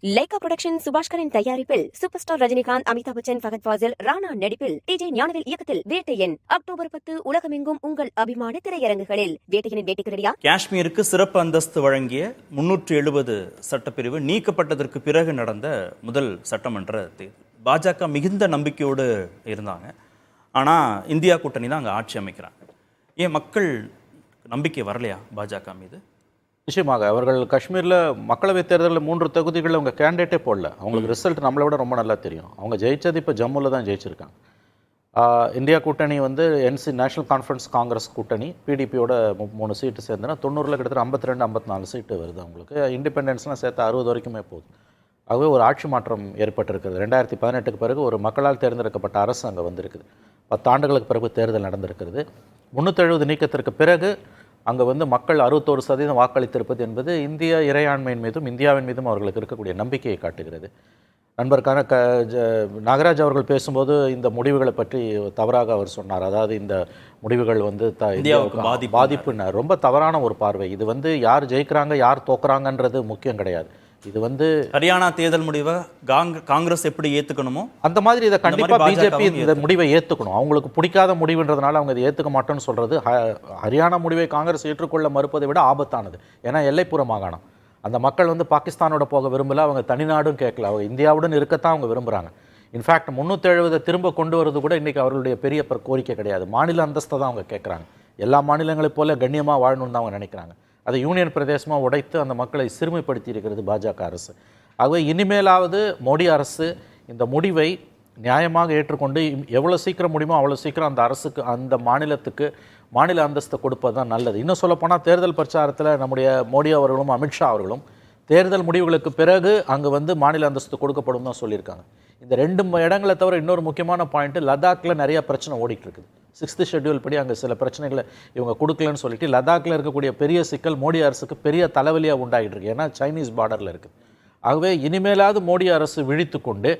Lyca production சுபாஷ்கரின் தயாரிப்பில் super star Rajinikanth, Amitabh Bachchan, Fahadh Fazil, Rana நடிப்பில் DJ Gnanavel இயக்கத்தில் வேட்டையன் அக்டோபர் 10 உலகமெங்கும் உங்கள் அபிமான திரையரங்குகளில். வேட்டையனின் வேட்டைக்கு ரெடியா? காஷ்மீருக்கு சிறப்பு அந்தஸ்து வழங்கிய 370 சட்டப்பிரிவு நீக்கப்பட்டதற்கு பிறகு நடந்த முதல் சட்டமன்ற தேர்தல். பாஜக மிகுந்த நம்பிக்கையோடு இருந்தாங்க. ஆனால் இந்தியா கூட்டணி தான் அங்கே ஆட்சி அமைக்கிறாங்க. ஏன் மக்கள் நம்பிக்கை வரலையா பாஜக மீது? நிச்சயமாக அவர்கள் காஷ்மீரில் மக்களவைத் தேர்தலில் 3 தொகுதிகளில் அவங்க கேண்டிடேட்டே போடல. அவங்களுக்கு ரிசல்ட் நம்மளை விட ரொம்ப நல்லா தெரியும். அவங்க ஜெயிச்சது இப்போ ஜம்முவில் தான் ஜெயிச்சிருக்காங்க. இந்தியா கூட்டணி நேஷனல் கான்ஃபரன்ஸ் காங்கிரஸ் கூட்டணி பிடிபியோட 3 சீட்டு சேர்ந்துன்னா 90 கிட்டத்தட்ட 52-54 சீட்டு வருது. அவங்களுக்கு இண்டிபெண்டன்ஸ்லாம் சேர்த்து 60 வரைக்குமே போகுது. ஆகவே ஒரு ஆட்சி மாற்றம் ஏற்பட்டிருக்கிறது. 2018க்கு பிறகு ஒரு மக்களால் தேர்ந்தெடுக்கப்பட்ட அரசு அங்கே வந்திருக்குது. 10 ஆண்டுகளுக்கு பிறகு தேர்தல் நடந்திருக்கிறது. 370 நீக்கத்திற்கு பிறகு அங்கே மக்கள் 61% வாக்களித்திருப்பது என்பது இந்திய இறையாண்மையின் மீதும் இந்தியாவின் மீதும் அவர்களுக்கு இருக்கக்கூடிய நம்பிக்கையை காட்டுகிறது. நண்பருக்கான நாகராஜ் அவர்கள் பேசும்போது இந்த முடிவுகளை பற்றி தவறாக அவர் சொன்னார். அதாவது இந்த முடிவுகள் இந்தியாவுக்கு பாதிப்பு ரொம்ப தவறான ஒரு பார்வை. இது யார் ஜெயிக்கிறாங்க யார் தோக்குறாங்கன்றது முக்கியம் கிடையாது. இது ஹரியானா தேர்தல் முடிவை காங்கிரஸ் எப்படி ஏற்றுக்கணுமோ அந்த மாதிரி இதை கண்டிப்பாக பிஜேபி இந்த முடிவை ஏற்றுக்கணும். அவங்களுக்கு பிடிக்காத முடிவுன்றதுனால அவங்க இதை ஏற்றுக்க மாட்டோன்னு சொல்கிறது. ஹரியானா முடிவை காங்கிரஸ் ஏற்றுக்கொள்ள மறுப்பதை விட ஆபத்தானது. ஏன்னா எல்லைப்புற மாகாணம். அந்த மக்கள் பாகிஸ்தானோட போக விரும்பல, அவங்க தனிநாடும் கேட்கல, அவங்க இந்தியாவுடன் இருக்கத்தான் அவங்க விரும்புகிறாங்க. இன்ஃபேக்ட் 370 திரும்ப கொண்டு வரது கூட இன்றைக்கி அவர்களுடைய பெரிய கோரிக்கை கிடையாது. மாநில அந்தஸ்தை தான் அவங்க கேட்குறாங்க. எல்லா மாநிலங்களைப் போல கண்ணியமாக வாழணும்னு தான் அவங்க நினைக்கிறாங்க. அதை யூனியன் பிரதேசமாக உடைத்து அந்த மக்களை சிறுமைப்படுத்தி இருக்கிறது பாஜக அரசு. ஆகவே இனிமேலாவது மோடி அரசு இந்த முடிவை நியாயமாக ஏற்றுக்கொண்டு எவ்வளோ சீக்கிரம் முடியுமோ அவ்வளோ சீக்கிரம் அந்த அரசுக்கு அந்த மாநிலத்துக்கு மாநில அந்தஸ்தை கொடுப்பது தான் நல்லது. இன்னும் சொல்லப்போனால் தேர்தல் பிரச்சாரத்தில் நம்முடைய மோடி அவர்களும் அமித்ஷா அவர்களும் தேர்தல் முடிவுகளுக்கு பிறகு அங்கே மாநில அந்தஸ்து கொடுக்கப்படும் தான் சொல்லியிருக்காங்க. இந்த 2 இடங்களை தவிர இன்னொரு முக்கியமான பாயிண்ட்டு, லடாக்கில் நிறைய பிரச்சனை ஓடிட்டு இருக்குது. 6th ஷெட்யூல் படி அங்கே சில பிரச்சனைகளை இவங்க கொடுக்கலன்னு சொல்லிட்டு லடாக்கில் இருக்கக்கூடிய பெரிய சிக்கல் மோடி அரசுக்கு பெரிய தலைவலியாக உண்டாகிட்டு இருக்கு. ஏன்னா சைனீஸ் பார்டரில் இருக்குது. ஆகவே இனிமேலாவது மோடி அரசு விழித்து கொண்டு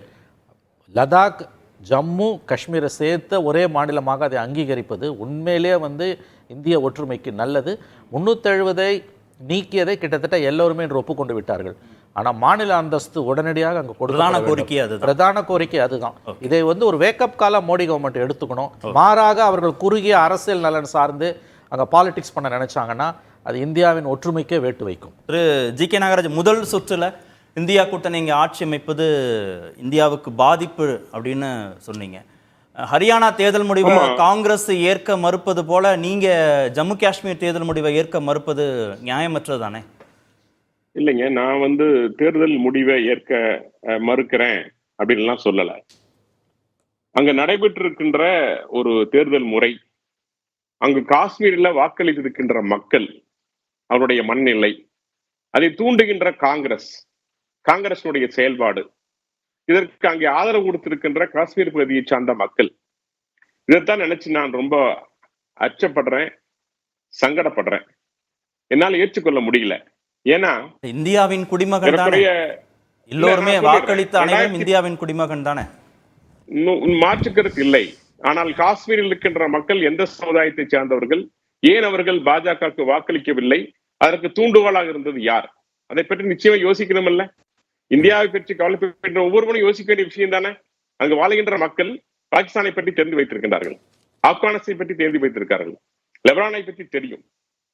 லடாக், ஜம்மு, காஷ்மீரை சேர்த்த ஒரே மாநிலமாக அதை அங்கீகரிப்பது உண்மையிலே இந்திய ஒற்றுமைக்கு நல்லது. 370 நீக்கியதை கிட்டத்தட்ட எல்லோருமே என்று ஒப்புக்கொண்டு விட்டார்கள். ஆனால் மாநில அந்தஸ்து உடனடியாக அங்கே பிரதான கோரிக்கை அதுதான். இதை ஒரு வேக்கப் கால மோடி கவர்மெண்ட் எடுத்துக்கணும். மாறாக அவர்கள் குறுகிய அரசியல் நலன் சார்ந்து அங்கே பாலிடிக்ஸ் பண்ண நினைச்சாங்கன்னா அது இந்தியாவின் ஒற்றுமைக்கே வேட்டு வைக்கும். திரு ஜி.கே. நாகராஜ், முதல் சுற்றுல இந்தியா கூட்டணி இங்கே ஆட்சி அமைப்பது இந்தியாவுக்கு பாதிப்பு அப்படின்னு சொன்னீங்க. ஹரியானா தேர்தல் முடிவை காங்கிரஸ் ஏற்க மறுப்பது போல நீங்க ஜம்மு காஷ்மீர் தேர்தல் முடிவை ஏற்க மறுப்பது நியாயமற்றது தானே? இல்லைங்க, நான் தேர்தல் முடிவை ஏற்க மறுக்கிறேன் அப்படின்லாம் சொல்லல. அங்க நடைபெற்றிருக்கின்ற ஒரு தேர்தல் முறை, அங்கு காஷ்மீரில் வாக்களித்திருக்கின்ற மக்கள், அவருடைய மனநிலை, அதை தூண்டுகின்ற காங்கிரஸுடைய செயல்பாடு, இதற்கு அங்கே ஆதரவு கொடுத்திருக்கின்ற காஷ்மீர் பகுதியை சார்ந்த மக்கள், இதைத்தான் நினைச்சு நான் ரொம்ப அச்சப்படுறேன், சங்கடப்படுறேன். என்னால் ஏற்றுக்கொள்ள முடியல. ஏன்னா இந்தியாவின் குடிமகன் தானே எல்லோருமே வாக்களித்த அனைவரும் இந்தியாவின் குடிமகன் தானே, மாற்றுக்கிறது இல்லை. ஆனால் காஷ்மீரில் இருக்கின்ற மக்கள் எந்த சமுதாயத்தை சார்ந்தவர்கள், ஏன் அவர்கள் பாஜகவுக்கு வாக்களிக்கவில்லை, அதற்கு தூண்டுகோலாக இருந்தது யார்? அதை பற்றி நிச்சயமா யோசிக்கணும் இல்ல? இந்தியாவை பற்றி கவலைப்படுகின்ற ஒவ்வொருவரும் யோசிக்க வேண்டிய விஷயம் தானே. அங்கு வாழ்கின்ற மக்கள் பாகிஸ்தானை பற்றி தெரிந்து வைத்திருக்கின்றார்கள், ஆப்கானிஸ்தானை பற்றி தெரிந்து வைத்திருக்கிறார்கள், லெபனானை பற்றி தெரியும்,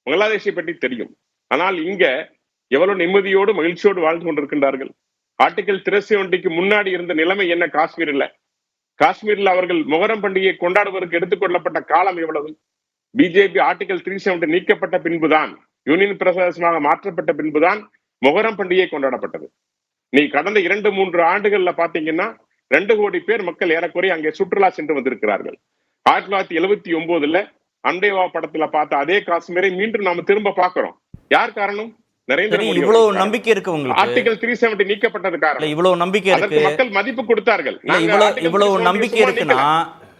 பங்களாதேஷை பற்றி தெரியும். ஆனால் இங்க எவ்வளவு நிம்மதியோடு மகிழ்ச்சியோடு வாழ்ந்து கொண்டிருக்கின்றார்கள். ஆர்டிகல் 370க்கு முன்னாடி இருந்த நிலைமை என்ன காஷ்மீரில் அவர்கள் மொஹரம் பண்டிகையை கொண்டாடுவதற்கு எடுத்துக்கொள்ளப்பட்ட காலம் எவ்வளவு? பிஜேபி ஆர்டிகல் 370 நீக்கப்பட்ட பின்புதான், யூனியன் பிரதேசமாக மாற்றப்பட்ட பின்புதான் மொஹரம் பண்டிகை கொண்டாடப்பட்டது. நீ கடந்த 2-3 ஆண்டுகள்ல பாத்தீங்கன்னா 2 கோடி பேர் மக்கள் ஏறக்குறைய அங்கே சுற்றுலா சென்று வந்திருக்கிறார்கள். 1979 அண்டேவா படத்துல பார்த்த அதே காஷ்மீரை மீண்டும் நாம திரும்ப பார்க்கிறோம். யார் காரணம்? நரேந்திர மோடி. இவ்வளவு நம்பிக்கை இருக்கு உங்களுக்கு? ஆர்டிகல் 370 நீக்கப்பட்டது காரணம். இவ்வளவு நம்பிக்கை இருக்கு, மக்கள் மதிப்பு கொடுத்தார்கள்.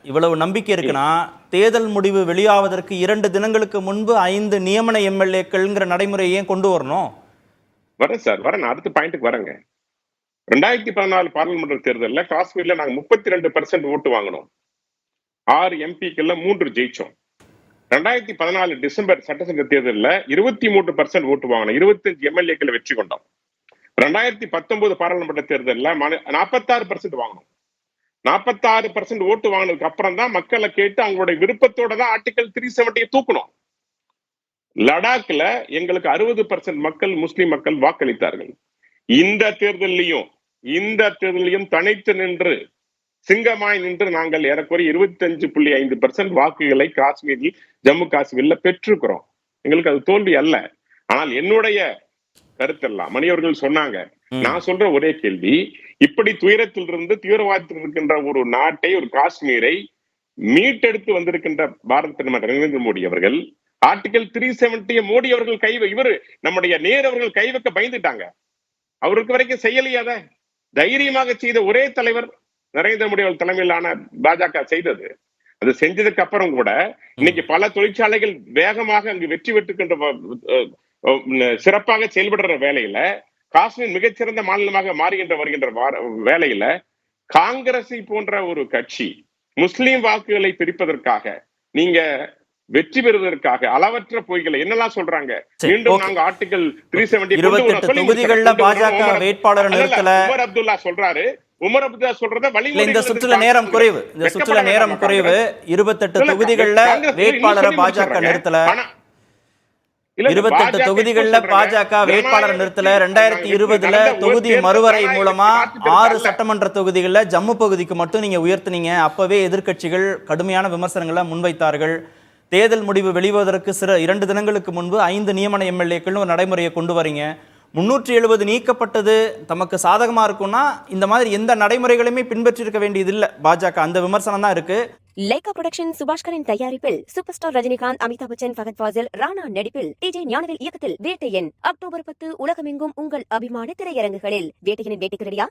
இவ்வளவு நம்பிக்கை இருக்குன்னா தேர்தல் முடிவு வெளியாவதற்கு 2 தினங்களுக்கு முன்பு 5 நியமன எம்எல்ஏக்கள்ங்கிற நடைமுறையை ஏன் கொண்டு வரணும்? வரேன் அடுத்த பாயிண்ட்டுக்கு வரேங்க. 2014 பார்லிமெண்ட் தேர்தலில் காஷ்மீர்ல நாங்க 32% ஓட்டு வாங்கினோம். 6 எம்பிக்கள்ல 3 ஜெயிச்சோம். 2014 டிசம்பர் சட்டசபை தேர்தலில் 23% ஓட்டு வாங்கினோம். 25 எம்எல்ஏக்கள் வெற்றி கொண்டோம். 2019 பாராளுமன்ற தேர்தலில் 46% வாங்கணும். 46% ஓட்டு வாங்கினதுக்கு அப்புறம் தான் மக்களை கேட்டு அவங்களுடைய விருப்பத்தோட தான் ஆர்டிகல் 370 தூக்கணும். லடாக்ல எங்களுக்கு 60% மக்கள் முஸ்லிம் மக்கள் வாக்களித்தார்கள். இந்த தேர்தலையும் தனித்து நின்று சிங்கமாய் நின்று நாங்கள் ஏறக்குறைய 25.5% வாக்குகளை காஷ்மீரில், ஜம்மு காஷ்மீர்ல பெற்றிருக்கிறோம். எங்களுக்கு அது தோல்வி அல்ல. ஆனால் என்னுடைய கருத்தெல்லாம் மணியவர்கள் சொன்னாங்க. நான் சொல்ற ஒரே கேள்வி, இப்படி துயரத்தில் இருந்து தீவிரவாதத்தில் இருக்கின்ற ஒரு நாட்டை, ஒரு காஷ்மீரை மீட்டெடுத்து வந்திருக்கின்ற பாரத பிரதமர் நரேந்திர மோடி அவர்கள் ஆர்டிகல் 370 மோடி அவர்கள் இவரு நம்முடைய நேரு அவர்கள் கை வைக்க பயந்துட்டாங்க. அவருக்கு வரைக்கும் செய்யலையாத தைரியமாக செய்த ஒரே தலைவர் நரேந்திர மோடி அவர்கள் தலைமையிலான பாஜக செய்தது. அது செஞ்சதுக்கு அப்புறம் கூட இன்னைக்கு பல தொழிற்சாலைகள் வேகமாக அங்கு வெற்றி பெற்றுக்கின்ற சிறப்பாக செயல்படுற வேலையில, காஷ்மீர் மிகச்சிறந்த மாநிலமாக வருகின்ற வேலையில காங்கிரஸை போன்ற ஒரு கட்சி முஸ்லிம் வாக்குகளை பிரிப்பதற்காக, நீங்க வெற்றி பெறுவதற்காக அளவற்ற பொய்களை என்னெல்லாம் சொல்றாங்க. மீண்டும் நாங்க ஆர்டிகல் 370 தொகுதிகள்ல பாஜக வேட்பாளர் நிறுத்தல. உமர் அப்துல்லா சொல்றத வழிமுறை. இந்த சுற்றுல நேரம் குறைவு 28 தொகுதிகள்ல வேட்பாளரை பாஜக நிறுத்தல. 28 தொகுதிகள்ல பாஜக வேட்பாளர் நிறுத்தல. 2020 தொகுதி மறுவரை மூலமா 6 சட்டமன்ற தொகுதிகள்ல ஜம்மு பகுதிக்கு மட்டும் நீங்க உயர்த்தினீங்க. அப்பவே எதிர்க்கட்சிகள் கடுமையான விமர்சனங்களை முன்வைத்தார்கள். தேர்தல் முடிவு வெளிவதற்கு 2 தினங்களுக்கு முன்பு 5 நியமன எம்எல்ஏக்கள் ஒரு நடைமுறையை கொண்டு வரீங்க. 370 நீக்கப்பட்டது தமக்கு சாதகமா இருக்கும்னா இந்த மாதிரி எந்த நடைமுறைகளையுமே பின்பற்றிருக்க வேண்டியது இல்ல பாஜக. அந்த விமர்சனம் தான் இருக்கு. லைகா புரொடக்ஷன் சுபாஷ்கரின் தயாரிப்பில் சூப்பர் ஸ்டார் ரஜினிகாந்த், அமிதாப் பச்சன், ஃபகத் ஃபாசில், ராணா நடிப்பில் டிஜே ஞானவேல் இயக்கத்தில் வேட்டையன் அக்டோபர் 10 உலகமெங்கும் உங்கள் அபிமான திரையரங்குகளில். வேட்டையனின் வேட்டைக்கு ரெடியா?